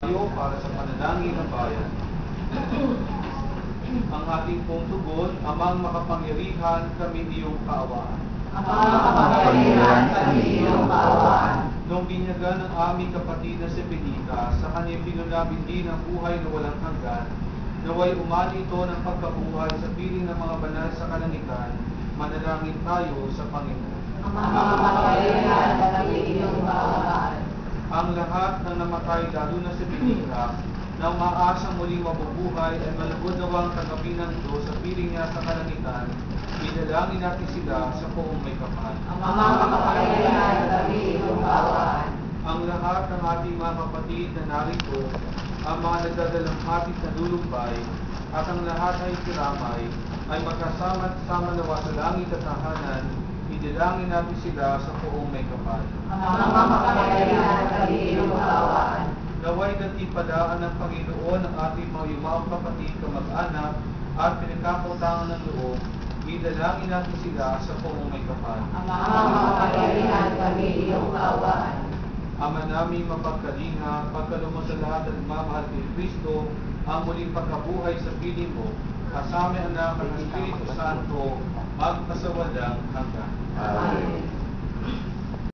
iyo para sa panalangin ng bayan. Ang ating pong tugon, Amang makapangyarihan, kami iyong kaawaan. Amang makapangyarihan, kami iyong kaawaan. Nung binyagan ng aming kapatid na si Benita sa kanyang pinunabing din ng buhay na walang hanggan, naway umani ito ng pagkabuhay sa piling ng mga banal sa kalangitan, manalangin tayo sa Panginoon. Amang makapangyarihan, kami iyong kaawaan. Ang lahat ng namatay, lalo na si Benita, na umaasang muling mabubuhay ay malugod nawang tanggapin ng Diyos sa piling niya sa kalangitan, idalangin natin sila sa poong may kapal. Amang makapangyarihan, kami iyong kaawaan. Ang lahat ng ating mga kapatid na narito, ang mga nagdadalang hatid na lulumbay, at ang lahat ay kiramay, ay magkasama-sama nawa sa langit at tahanan, idalangin natin sila sa poong may kapal. Amang makapangyarihan, kami iyong kaawaan. Naway natipadaan ng Panginoon ang ating mga yumaong kapatid, kamag-anak, at pinagkakautangan ng loob, idalangin natin sila sa poong may kapal. Amang makapangyarihan, kami iyong kaawaan. Ama namin mapagkalinga, pagkalumos sa lahat at nagmamahal kay Kristo, ang muling pagkabuhay sa piling mo, kasama anak ng Espiritu Santo, magpasawalang hanggan. Amen.